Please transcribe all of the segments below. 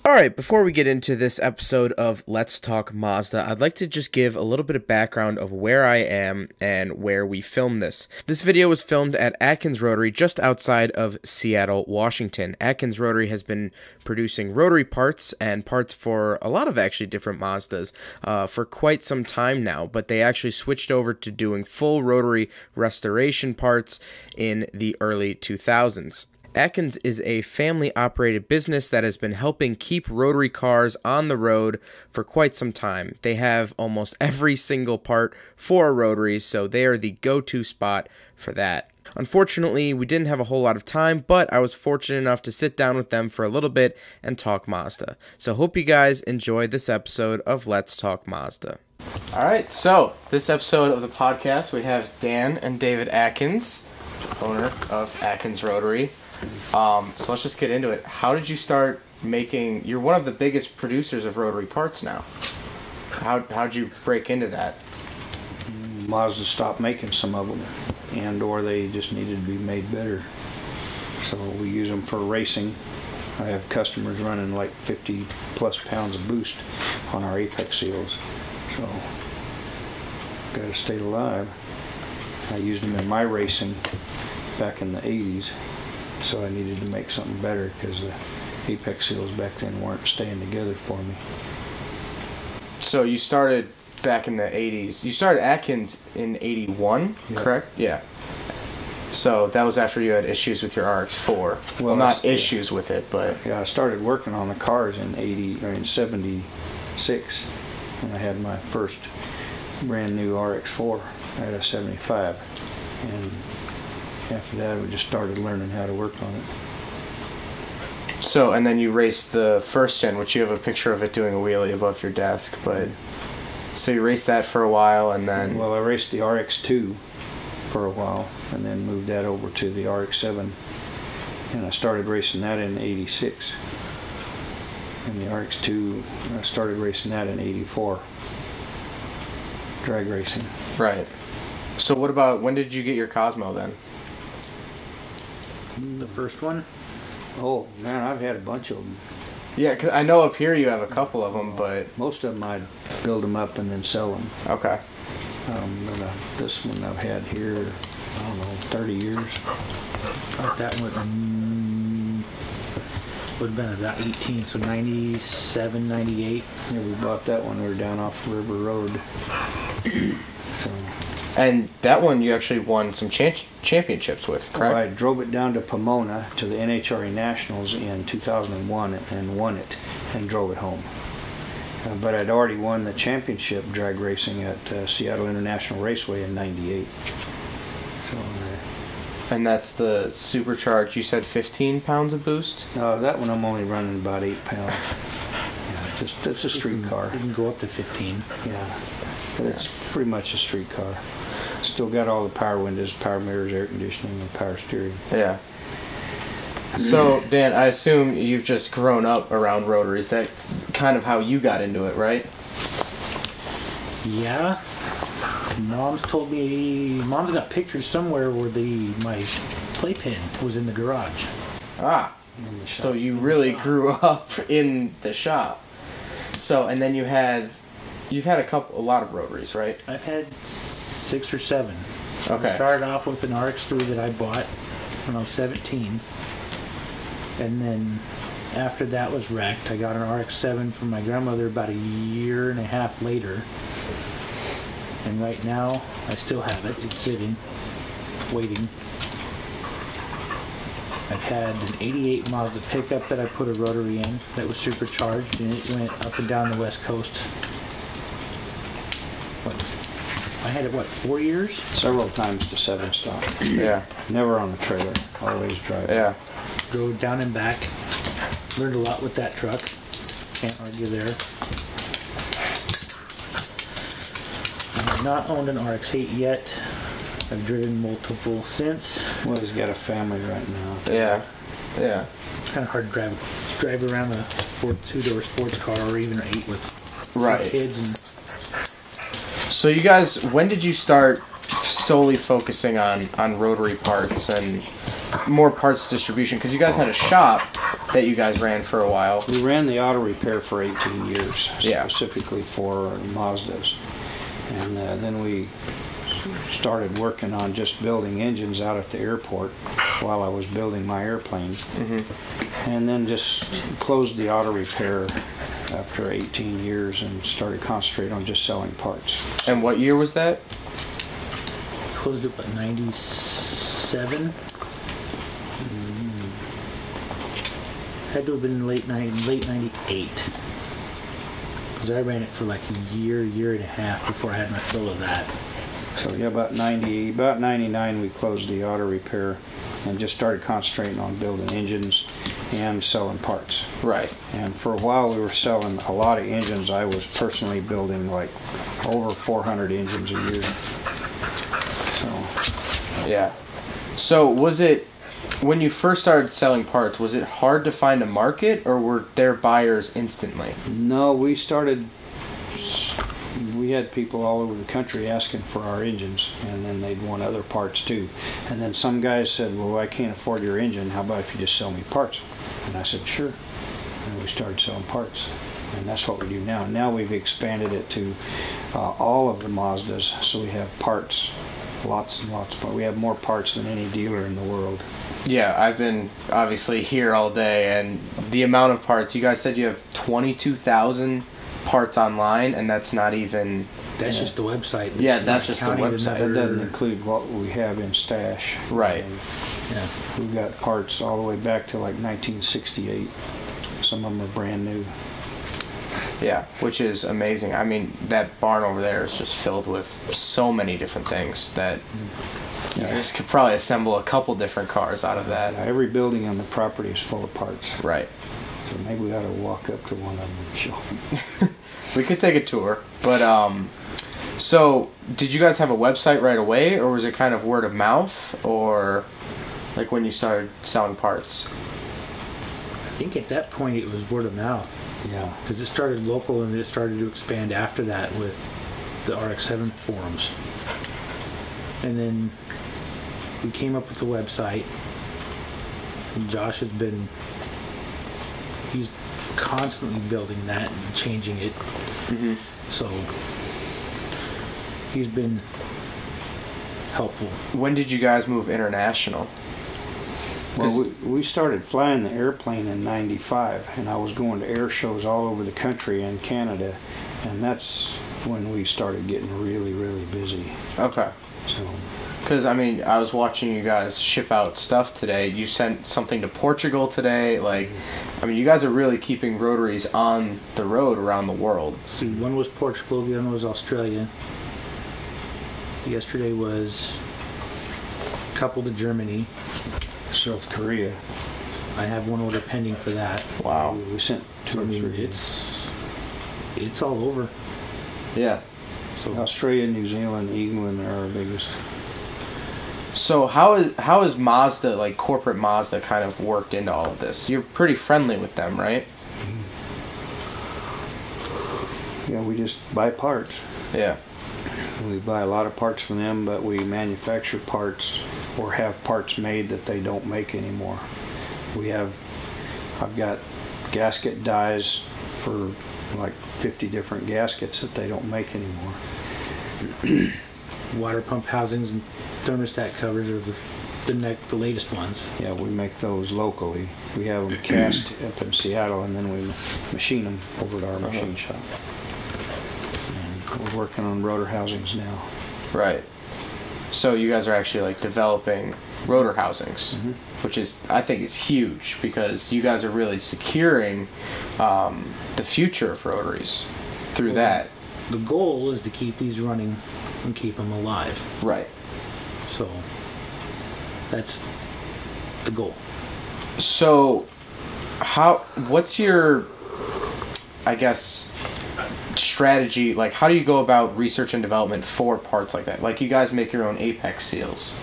Alright, before we get into this episode of Let's Talk Mazda, I'd like to just give a little bit of background of where I am and where we filmed this. This video was filmed at Atkins Rotary just outside of Seattle, Washington. Atkins Rotary has been producing rotary parts and parts for a lot of actually different Mazdas for quite some time now, but they actually switched over to doing full rotary restoration parts in the early 2000s. Atkins is a family-operated business that has been helping keep rotary cars on the road for quite some time. They have almost every single part for a rotary, so they are the go-to spot for that. Unfortunately, we didn't have a whole lot of time, but I was fortunate enough to sit down with them for a little bit and talk Mazda. So hope you guys enjoyed this episode of Let's Talk Mazda. Alright, so this episode of the podcast, we have Dan and David Atkins, owner of Atkins Rotary. So let's just get into it. How did you start making? You're one of the biggest producers of rotary parts now. How'd you break into that? Mazda stopped making some of them, and or they just needed to be made better. So we use them for racing. I have customers running like 50 plus pounds of boost on our apex seals. So gotta stay alive. I used them in my racing back in the 80s. So I needed to make something better because the apex seals back then weren't staying together for me. So you started back in the 80s. You started Atkins in 81, yep. Correct? Yeah. So that was after you had issues with your RX-4. Well, not issues with it, but... Yeah, I started working on the cars in 76 when I had my first brand new RX-4. I had a 75. And after that, we just started learning how to work on it. So, and then you raced the first gen, which you have a picture of it doing a wheelie above your desk, but... So you raced that for a while, and then... Well, I raced the RX-2 for a while, and then moved that over to the RX-7, and I started racing that in 86. And the RX-2, I started racing that in 84. Drag racing. Right. So what about, when did you get your Cosmo then? The first one? Oh, man, I've had a bunch of them. Yeah, cause I know up here you have a couple of them, but... Most of them I'd build them up and then sell them. Okay. But this one I've had here, I don't know, 30 years. That one would have been about 18, so 97, 98. Yeah, we bought that one. We were down off River Road. So... And that one you actually won some championships with, correct? I drove it down to Pomona to the NHRA Nationals in 2001 and won it and drove it home. But I'd already won the championship drag racing at Seattle International Raceway in 98. So, and that's the supercharged, you said 15 pounds of boost? That one I'm only running about 8 pounds. Yeah, it's a street car. You can go up to 15. Yeah, but it's pretty much a street car. Still got all the power windows, power mirrors, air conditioning, and power steering. Yeah. So, Dan, I assume you've just grown up around rotaries. That's kind of how you got into it, right? Yeah. Mom's got pictures somewhere where my playpen was in the garage. Ah. So you really grew up in the shop. So, and then you've had a lot of rotaries, right? I've had 6 or 7. Okay. I started off with an RX-3 that I bought when I was 17. And then after that was wrecked, I got an RX-7 from my grandmother about a year and a half later. And right now, I still have it. It's sitting, waiting. I've had an 88 Mazda pickup that I put a rotary in that was supercharged, and it went up and down the West Coast. I had it, 4 years? Several times to 7-stop. Yeah. Never on a trailer. Always driving. Yeah. Drove down and back. Learned a lot with that truck. Can't argue there. I've not owned an RX-8 yet. I've driven multiple since. Well, he's got a family right now. Yeah. Yeah. It's kind of hard to drive around a 2-door sports car or even an 8 with 3 kids and... So you guys, when did you start solely focusing on rotary parts and more parts distribution? Because you guys had a shop that you guys ran for a while. We ran the auto repair for 18 years, Yeah. specifically for Mazdas. And then we started working on just building engines out at the airport while I was building my airplane. And then just closed the auto repair after 18 years and started concentrating on just selling parts. And what year was that? Closed it at 97. Had to have been late 98. Because I ran it for like a year and a half before I had my fill of that. So yeah, about 99 we closed the auto repair and just started concentrating on building engines and selling parts. Right. And for a while we were selling a lot of engines. I was personally building like over 400 engines a year. So Yeah. So was it, when you first started selling parts, was it hard to find a market, or were there buyers instantly? no, we had people all over the country asking for our engines, and then they'd want other parts too. And then some guys said, well, I can't afford your engine, how about if you just sell me parts? And I said, sure. And we started selling parts, and that's what we do now. Now we've expanded it to all of the Mazdas, so we have parts, lots and lots of parts. We have more parts than any dealer in the world. Yeah, I've been obviously here all day, and the amount of parts, you guys said you have 22,000 parts online, and that's not even... That's just the website. Yeah, It's that's not just the counting website. That doesn't include what we have in stash. Right. Yeah. We've got parts all the way back to like 1968. Some of them are brand new. Yeah, which is amazing. I mean, that barn over there is just filled with so many different things that you guys could probably assemble a couple different cars out of that. Every building on the property is full of parts. Right. So maybe we ought to walk up to one of them and show them. We could take a tour, but so did you guys have a website right away, or was it kind of word of mouth, or like when you started selling parts? I think at that point it was word of mouth. Yeah. Because it started local and it started to expand after that with the RX-7 forums. And then we came up with the website. And Josh has been, he's constantly building that and changing it. So he's been helpful. When did you guys move international? Well, we started flying the airplane in '95, and I was going to air shows all over the country and Canada, and that's when we started getting really, really busy. Okay. So, because I mean, I was watching you guys ship out stuff today. You sent something to Portugal today. Like, I mean, you guys are really keeping Rotaries on the road around the world. See, one was Portugal, the other was Australia. Yesterday was a couple to Germany. South Korea. I have one order pending for that. Wow. We sent So two I or mean, three. it's all over. Yeah. So Australia, New Zealand, England are our biggest. So how is Mazda, like corporate Mazda, kind of worked into all of this? You're pretty friendly with them, right? Yeah, we just buy parts. Yeah. We buy a lot of parts from them, but we manufacture parts or have parts made that they don't make anymore. I've got gasket dies for like 50 different gaskets that they don't make anymore. water pump housings and thermostat covers are the latest ones. Yeah, we make those locally. We have them cast up in Seattle, and then we machine them over to our machine shop. And we're working on rotor housings now. Right. So you guys are actually like developing rotor housings, which is, I think, is huge, because you guys are really securing the future of rotaries through that. The goal is to keep these running and keep them alive. Right. So that's the goal. So what's your, I guess, strategy? Like, how do you go about research and development for parts like that? Like, you guys make your own Apex seals.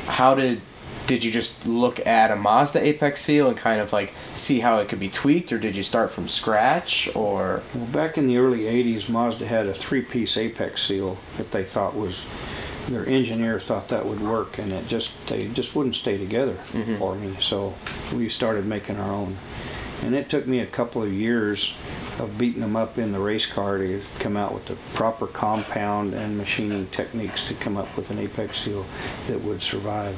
How did you just look at a Mazda Apex seal and kind of like see how it could be tweaked, or did you start from scratch? Or Well, back in the early 80s, Mazda had a 3-piece Apex seal that they thought was, their engineer thought that would work, and they just wouldn't stay together for me. So we started making our own. And it took me a couple of years of beating them up in the race car to come out with the proper compound and machining techniques to come up with an apex seal that would survive.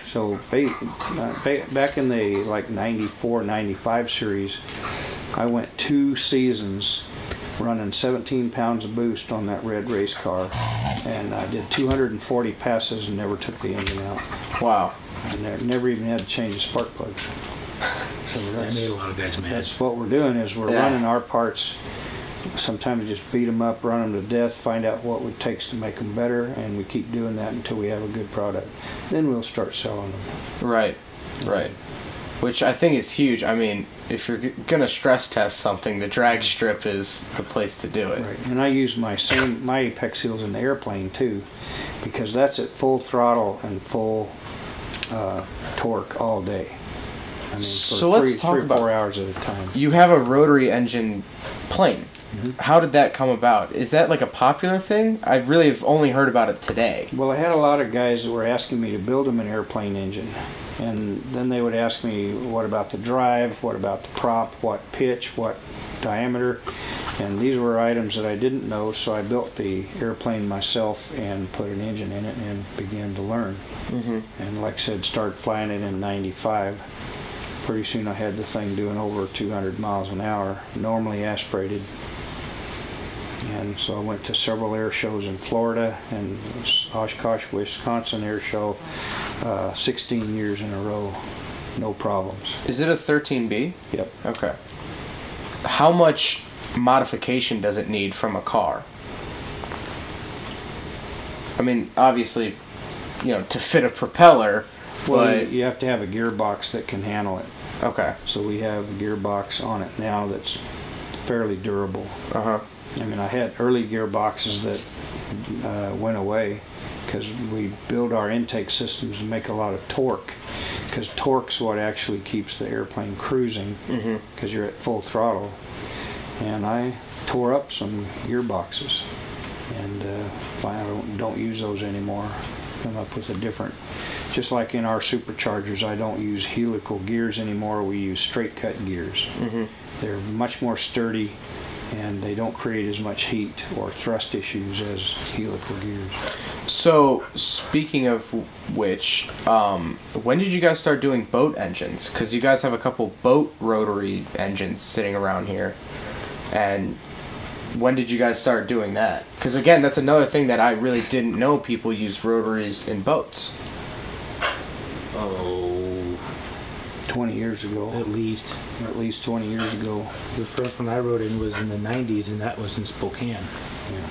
So back in the like 94, 95 series, I went 2 seasons running 17 pounds of boost on that red race car, and I did 240 passes and never took the engine out. Wow. And never even had to change the spark plugs. So That made a lot of guys mad. that's what we're doing, is we're running our parts. Sometimes we just beat them up, run them to death, find out what it takes to make them better, and we keep doing that until we have a good product. Then we'll start selling them. Right, right. Which I think is huge. I mean, if you're going to stress test something, the drag strip is the place to do it. Right, and I use my apex seals in the airplane too, because that's at full throttle and full torque all day. I mean, So let's talk 3 or 4 about- hours at a time. You have a rotary engine plane. Mm-hmm. How did that come about? Is that like a popular thing? I really have only heard about it today. Well, I had a lot of guys that were asking me to build them an airplane engine. And then they would ask me, what about the drive? What about the prop? What pitch? What diameter? And these were items that I didn't know, so I built the airplane myself and put an engine in it and began to learn. Mm-hmm. And like I said, started flying it in '95. Pretty soon I had the thing doing over 200 miles an hour, normally aspirated. And so I went to several air shows in Florida and Oshkosh, Wisconsin air show, 16 years in a row, no problems. Is it a 13B? Yep. Okay. How much modification does it need from a car? I mean, obviously, to fit a propeller, Well, but... you have to have a gearbox that can handle it. Okay. So we have a gearbox on it now that's fairly durable. Uh-huh. I mean, I had early gearboxes that went away because we build our intake systems to make a lot of torque, because torque's what actually keeps the airplane cruising, because you're at full throttle. And I tore up some gearboxes and finally don't use those anymore. Come up with a different, just like in our superchargers, I don't use helical gears anymore. We use straight cut gears. They're much more sturdy, and they don't create as much heat or thrust issues as helical gears. So, speaking of which, when did you guys start doing boat engines? Because you guys have a couple boat rotary engines sitting around here. And when did you guys start doing that? Because again, that's another thing that I really didn't know people use rotaries in boats. 20 years ago. At least. At least 20 years ago. The first one I rode in was in the 90s, and that was in Spokane. Yeah.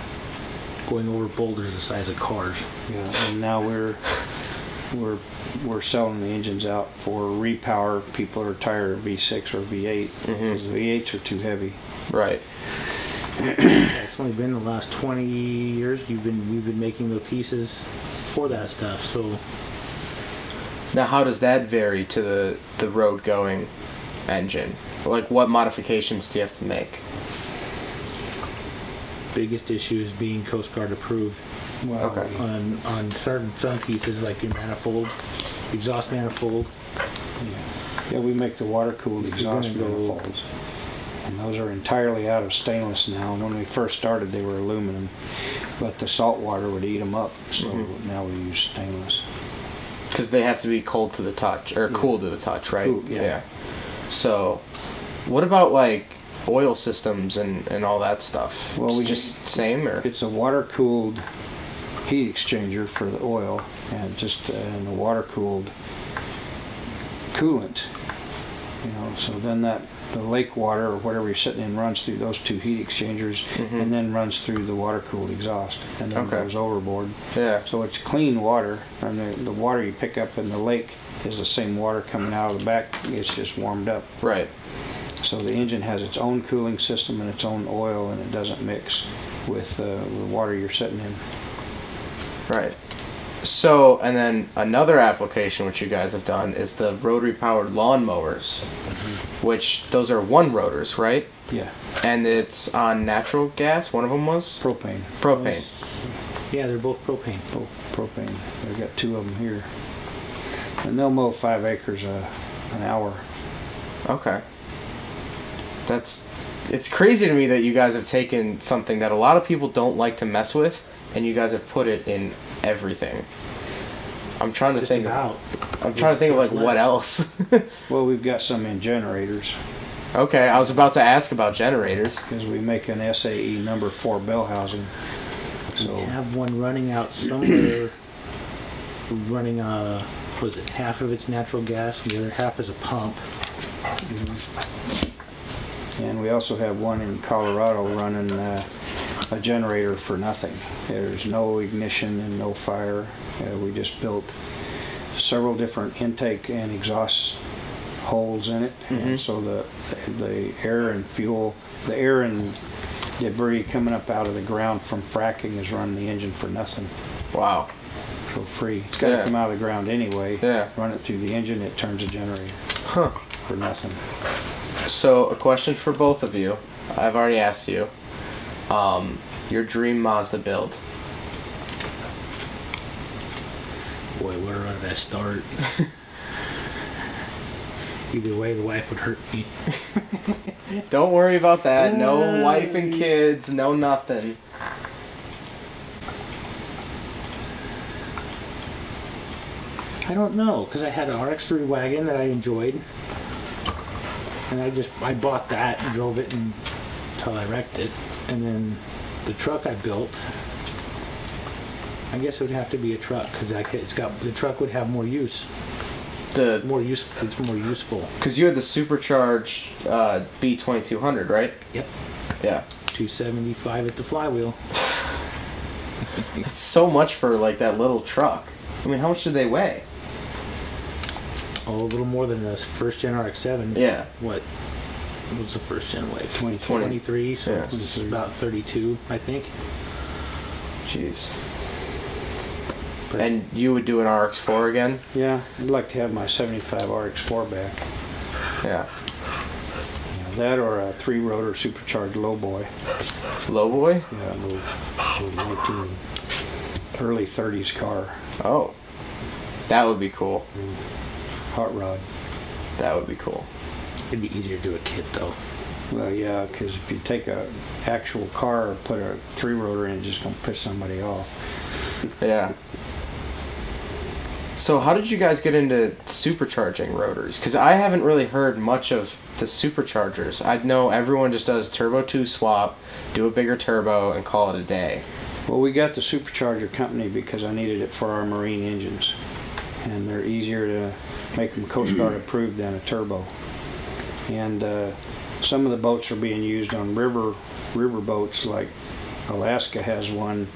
Going over boulders the size of cars. Yeah, and now we're selling the engines out for repower. People are tired of V6 or V8 because the V8s are too heavy. Right. It's only been the last 20 years we've been making the pieces for that stuff. So Now, how does that vary to the road-going engine? Like, what modifications do you have to make? biggest issue is being Coast Guard approved. Well, Okay. On some pieces, like your manifold, exhaust manifold. yeah, we make the water-cooled If you're exhaust gonna go- manifolds. And those are entirely out of stainless now. And when we first started, they were aluminum. But the salt water would eat them up, so now we use stainless. Because they have to be cold to the touch, or cool to the touch, right? Cool, yeah. So, what about, like, oil systems and all that stuff? Well, It's we just same, or? It's a water-cooled heat exchanger for the oil, and just and a water-cooled coolant. So then the lake water or whatever you're sitting in runs through those two heat exchangers, and then runs through the water-cooled exhaust, and then Okay. goes overboard. Yeah. So it's clean water, and the water you pick up in the lake is the same water coming out of the back. It's just warmed up. Right. So the engine has its own cooling system and its own oil, and it doesn't mix with the water you're sitting in. Right. So, and then another application which you guys have done is the rotary powered lawnmowers, which those are one rotors, right? Yeah, And it's on natural gas. One of them was propane. propane. Yeah, they're both propane. Propane. I've got two of them here. And they'll mow 5 acres an hour. Okay. It's crazy to me that you guys have taken something that a lot of people don't like to mess with, and you guys have put it in everything. I'm trying to think of like what else. Well, we've got some in generators. Okay, I was about to ask about generators. Because we make an SAE number 4 bell housing. So We have one running out somewhere, running was it half of it's natural gas and the other half is a pump. And we also have one in Colorado running a generator for nothing. There's no ignition and no fire. We just built several different intake and exhaust holes in it, and so the air and fuel, the air and debris coming up out of the ground from fracking is running the engine for nothing. Wow. So free. It's got to come out of the ground anyway. Yeah. Run it through the engine, it turns a generator. Huh. For nothing. So, a question for both of you. I've already asked you. Your dream Mazda build. Boy, where did I start? Either way, the wife would hurt me. Don't worry about that. No wife and kids, no nothing. I don't know, because I had an RX-3 wagon that I enjoyed. And I bought that and drove it until I wrecked it. And then the truck I built, I guess it would have to be a truck, because the truck would have more use. It's more useful. Because you had the supercharged B2200, right? Yep. Yeah. 275 at the flywheel. That's so much for like that little truck. I mean, how much did they weigh? Oh, a little more than the first gen RX-7. Yeah. What was the first gen weigh? 23, so yeah. it's about 32, I think. Jeez. But And you would do an RX-4 again? Yeah, I'd like to have my 75 RX-4 back. Yeah. That or a 3-rotor supercharged lowboy. Lowboy? Yeah, little early 30s car. Oh. That would be cool. Hot rod. That would be cool. it'd be easier to do a kit though. Well, yeah, because if you take a actual car or put a 3-rotor in, it's just going to piss somebody off. Yeah. So how did you guys get into supercharging rotors? Because I haven't really heard much of the superchargers. I know everyone just does turbo 2 swap, do a bigger turbo, and call it a day. Well, we got the supercharger company because I needed it for our marine engines. And they're easier to make them Coast Guard approved than a turbo. And some of the boats are being used on river boats, like Alaska has one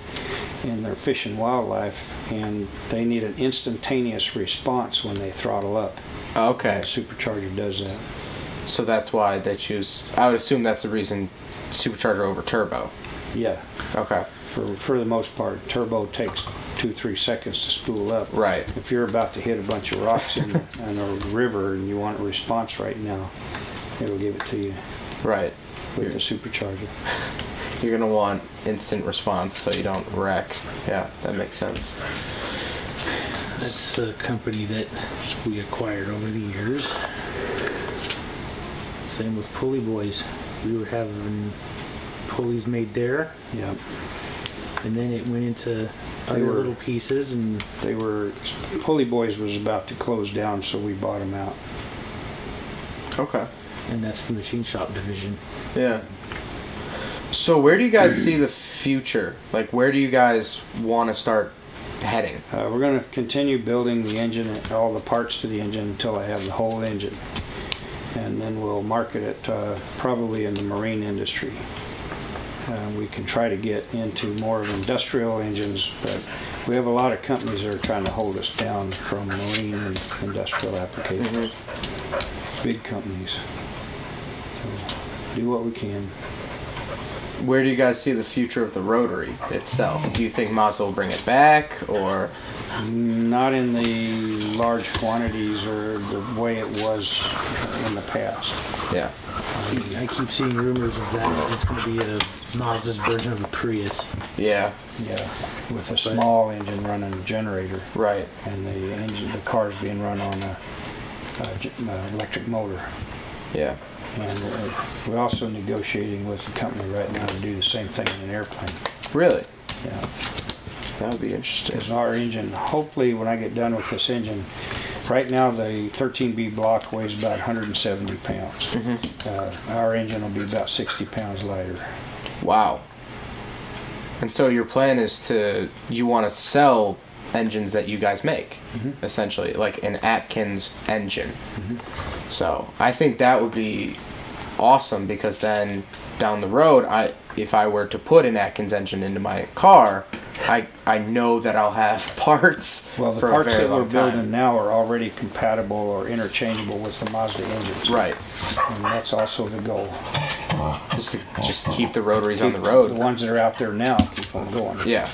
in their fish and wildlife, and they need an instantaneous response when they throttle up. Okay. The supercharger does that. So that's why they choose... I would assume that's the reason supercharger over turbo. Yeah. Okay. For the most part, turbo takes 2-3 seconds to spool up. Right. If you're about to hit a bunch of rocks in a river and you want a response right now, it'll give it to you. Right. With the supercharger. You're going to want instant response so you don't wreck. Yeah, that makes sense. That's a company that we acquired over the years. Same with Pulley Boys. We were having pulleys made there. Yeah. And then it went into other little pieces, and Pulley Boys was about to close down, so we bought them out. Okay. and that's the machine shop division. Yeah. So where do you guys see the future? Like, where do you guys want to start heading? We're going to continue building the engine and all the parts to the engine until I have the whole engine. And then we'll market it probably in the marine industry. We can try to get into more of industrial engines, but we have a lot of companies that are trying to hold us down from marine and industrial applications. Mm-hmm. Big companies. So do what we can. Where do you guys see the future of the Rotary itself? Do you think Mazda will bring it back, or? Not in the large quantities or the way it was in the past. Yeah. I keep seeing rumors of that. It's going to be a Mazda's version of a Prius. Yeah. Yeah, with a small engine running a generator. Right. And the car's being run on a electric motor. Yeah. And we're also negotiating with the company right now to do the same thing in an airplane. Really? Yeah. That would be interesting. Because our engine, hopefully when I get done with this engine, right now the 13B block weighs about 170 pounds. Our engine will be about 60 pounds lighter. Wow. And so your plan is you want to sell engines that you guys make, essentially, like an Atkins engine. So I think that would be awesome, because then down the road, if I were to put an Atkins engine into my car, I know that I'll have parts. Well, the for parts a very that we're long time. building now are already compatible or interchangeable with the Mazda engines. Right. And that's also the goal. Just keep the rotaries on the road. The ones that are out there now, keep them going. Yeah.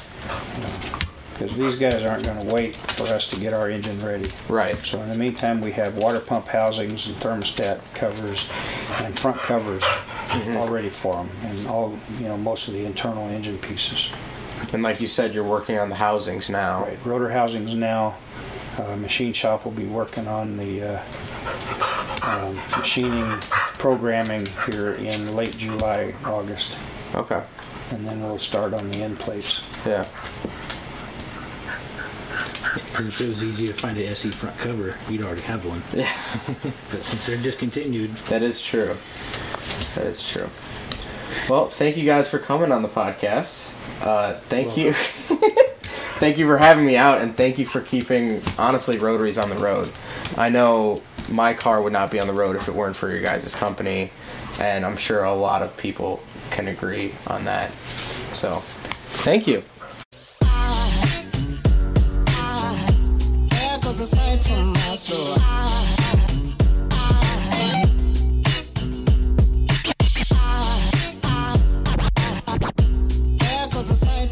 Because these guys aren't going to wait for us to get our engine ready. Right. So in the meantime, we have water pump housings and thermostat covers and front covers all ready for them, and all, most of the internal engine pieces. And like you said, you're working on the housings now. Right, rotor housings now. Machine shop will be working on the machining programming here in late July, August. Okay. And then we'll start on the end plates. Yeah. Because if it was easy to find an SE front cover, you'd already have one. Yeah. But since they're discontinued. That is true. That is true. Well, thank you guys for coming on the podcast. Thank you. Thank you for having me out, and thank you for keeping, honestly, Rotaries on the road. I know my car would not be on the road if it weren't for your guys' company, and I'm sure a lot of people can agree on that. So, thank you. Aside from my soul, aside